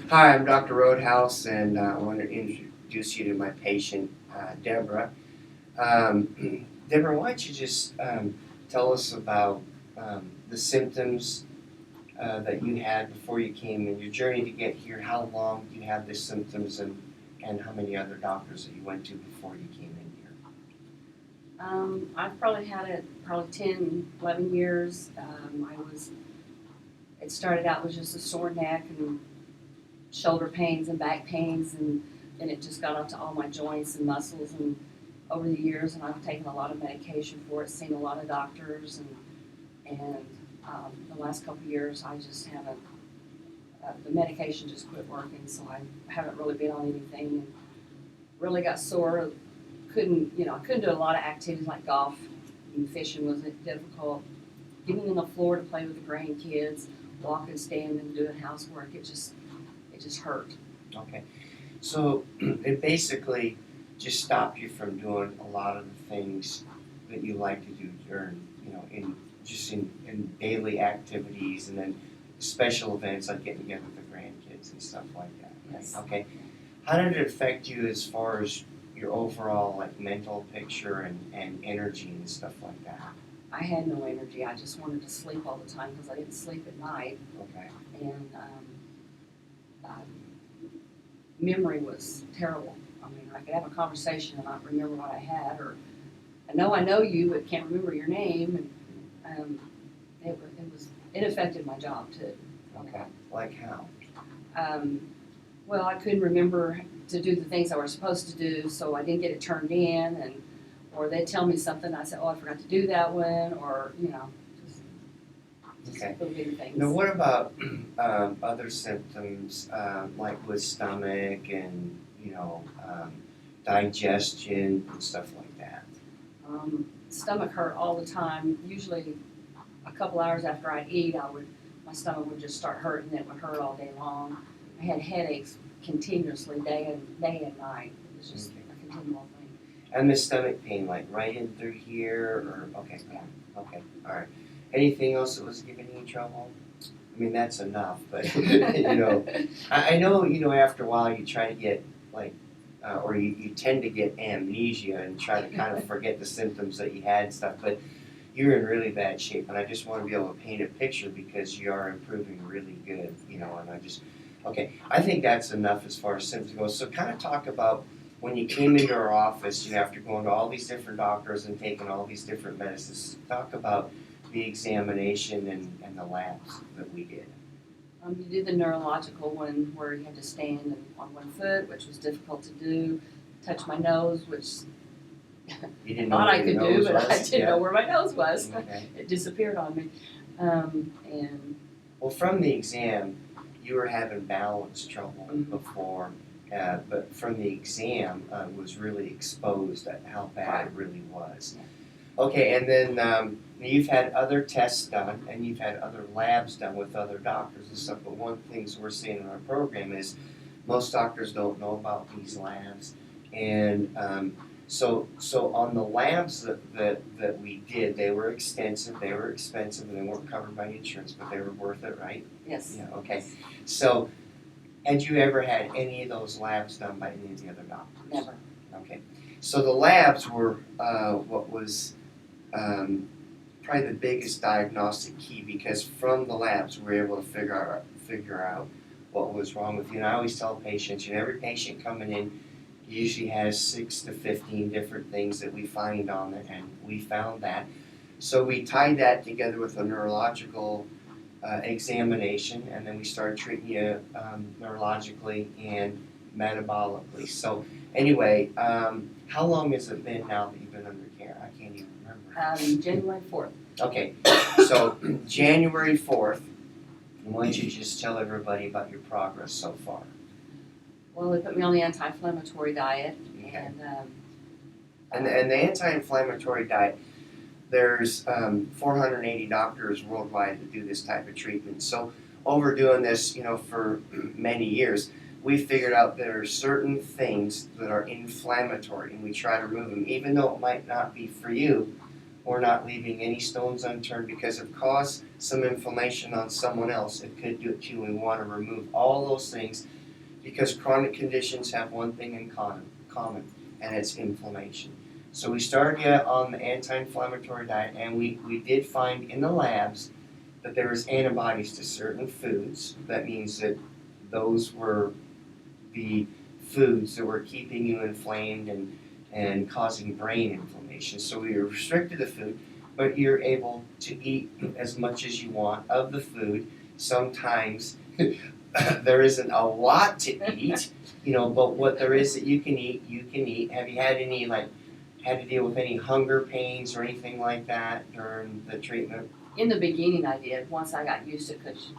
Hi, I'm Dr. Roadhouse, and I want to introduce you to my patient, Debra. Debra, why don't you just tell us about the symptoms that you had before you came in, your journey to get here, how long you had the symptoms, and how many other doctors that you went to before you came in here? I've probably had it 10, 11 years. It started out with just a sore neck and shoulder pains and back pains, and then it just got up to all my joints and muscles. And over the years, and I've taken a lot of medication for it, seen a lot of doctors, and the last couple of years, I just haven't. The medication just quit working, so I haven't really been on anything. And really got sore. I couldn't do a lot of activities like golf and fishing was difficult. Getting on the floor to play with the grandkids, walking, standing, doing housework, it just hurt. Okay, so it basically just stopped you from doing a lot of the things that you like to do during, in daily activities, and then special events like getting together with the grandkids and stuff like that. Right? Yes. Okay. How did it affect you as far as your overall mental picture and energy and stuff like that? I had no energy. I just wanted to sleep all the time because I didn't sleep at night, Okay. and memory was terrible. I mean, I could have a conversation and not remember what I had, or I know you, but can't remember your name, and it affected my job too. Okay. Like how? Well, I couldn't remember to do the things I was supposed to do, so I didn't get it turned in, or they'd tell me something, I said, oh, I forgot to do that one, or just Okay. little bitty things. Now, what about other symptoms like with stomach and digestion and stuff like that? Stomach hurt all the time. Usually, a couple hours after I'd eat, my stomach would just start hurting, and it would hurt all day long. I had headaches continuously, day and night. It was just a continual thing. And the stomach pain, like right in through here, or okay, okay, all right. Anything else that was giving you trouble? I mean, that's enough, but I know after a while you try to get or you tend to get amnesia and try to kind of forget the symptoms that you had and stuff, but you're in really bad shape, and I just want to be able to paint a picture because you are improving really good, and okay, I think that's enough as far as symptoms go. So kind of talk about when you came into our office, after going to all these different doctors and taking all these different medicines, talk about the examination and the labs that we did. You did the neurological one where you had to stand on one foot, which was difficult to do. Touch my nose, which You didn't I thought I know could where your do, nose but I was? didn't Yeah. know where my nose was. Okay. It disappeared on me. And Well, from the exam, you were having balance trouble before, but from the exam, was really exposed at how bad it really was. Okay, and then you've had other tests done, and you've had other labs done with other doctors and stuff, but one of the things we're seeing in our program is most doctors don't know about these labs, and so on the labs that we did, they were extensive, they were expensive, and they weren't covered by insurance, but they were worth it, right? yes. Yeah, okay. So, had you ever had any of those labs done by any of the other doctors? Never. Okay. So the labs were what was probably the biggest diagnostic key, because from the labs we were able to figure out what was wrong with you. And I always tell patients, every patient coming in usually has 6 to 15 different things that we find on it, and we found that. So we tied that together with a neurological examination, and then we started treating you neurologically and metabolically. So anyway, how long has it been now that you've been under care? I can't even remember. January 4th. Okay, so January 4th, why don't you just tell everybody about your progress so far? Well, they put me on the anti-inflammatory diet, Okay. and And the anti-inflammatory diet, there's 480 doctors worldwide that do this type of treatment. So over doing this, for many years, we figured out there are certain things that are inflammatory, and we try to remove them, even though it might not be for you. or not leaving any stones unturned, because if cause some inflammation on someone else, it could do it to you. We want to remove all those things, because chronic conditions have one thing in common, and it's inflammation. So we started you on the anti-inflammatory diet, and we did find in the labs that there was antibodies to certain foods. That means that those were the foods that were keeping you inflamed and causing brain inflammation. So we restricted the food, but you're able to eat as much as you want of the food. Sometimes there isn't a lot to eat, but what there is that you can eat, you can eat. Have you had any, had to deal with any hunger pains or anything like that during the treatment? In the beginning I did, once I got used to it, because,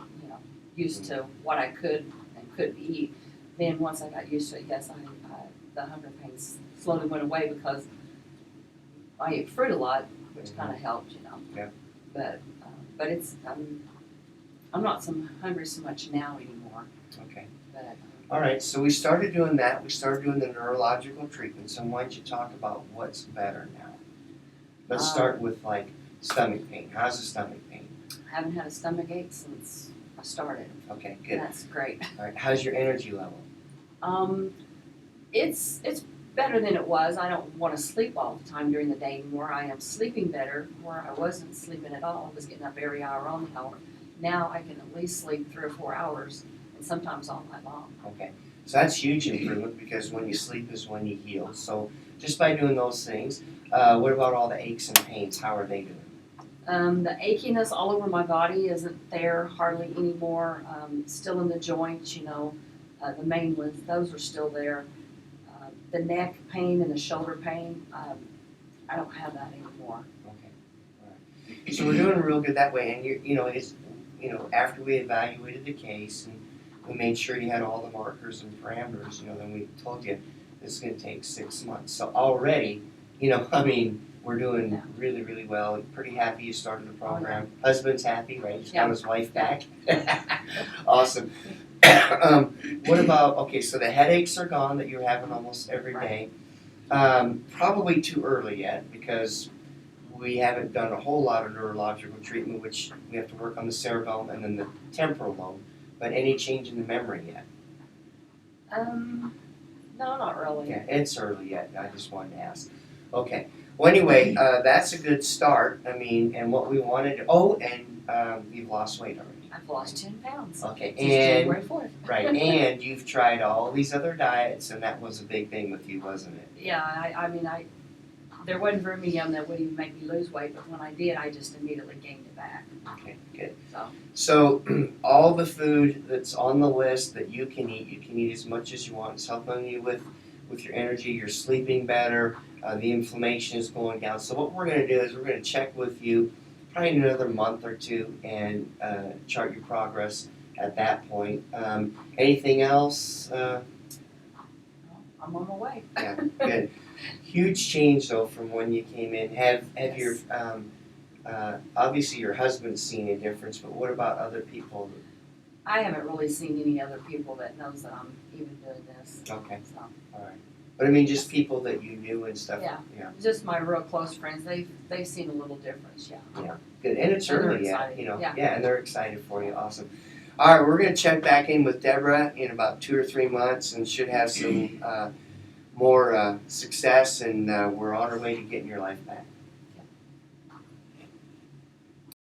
used to what I could and couldn't eat. Then once I got used to it, yes, the hunger pains slowly went away, because I ate fruit a lot, which kind of helped, Yeah. But it's, I'm not so hungry so much now anymore. Okay. But, All right, so we started doing that. We started doing the neurological treatments, and why don't you talk about what's better now? Let's start with stomach pain. How's the stomach pain? I haven't had a stomach ache since I started. Okay, good. That's great. All right, how's your energy level? It's better than it was. I don't want to sleep all the time during the day anymore. I am sleeping better, where I wasn't sleeping at all. I was getting up every hour on the hour. Now I can at least sleep 3 or 4 hours, and sometimes all night long. Okay, so that's huge improvement, because when you sleep is when you heal. So just by doing those things, what about all the aches and pains? How are they doing? The achiness all over my body isn't there hardly anymore. Still in the joints, the main ones, those are still there. The neck pain and the shoulder pain, I don't have that anymore. Okay, all right. So we're doing real good that way, and after we evaluated the case and we made sure you had all the markers and parameters, then we told you this is going to take 6 months. So already, we're doing really, really well. Pretty happy you started the program. Husband's happy, right? He's got his wife back. Awesome. What about, okay, so the headaches are gone that you're having almost every day. Probably too early yet, because we haven't done a whole lot of neurological treatment, which we have to work on the cerebellum and then the temporal lobe. But any change in the memory yet? No, not really. Yeah, it's early yet. I just wanted to ask. Okay. Well, anyway, that's a good start. And what we wanted. You've lost weight already. I've lost 10 pounds. Okay, Since January 4th. Right, and you've tried all these other diets, and that was a big thing with you, wasn't it? Yeah, there wasn't very many of them that would even make me lose weight, but when I did, I just immediately gained it back. Okay, good. So So all the food that's on the list that you can eat as much as you want. It's helping you with your energy. You're sleeping better. The inflammation is going down. So what we're going to do is we're going to check with you probably in another month or two and chart your progress at that point. Anything else? I'm on my way. Yeah, good. Huge change though from when you came in. Have Yes. your obviously your husband's seen a difference, but what about other people? I haven't really seen any other people that knows that I'm even doing this. Okay, So, all right. But just people that you knew and stuff. Yeah. Yeah. just my real close friends, they've seen a little difference, yeah. Good, and it's And they're early yet, excited, yeah, and they're excited for you. Awesome. All right, we're gonna check back in with Debra in about 2 or 3 months, and should have some more success, and we're on our way to getting your life back.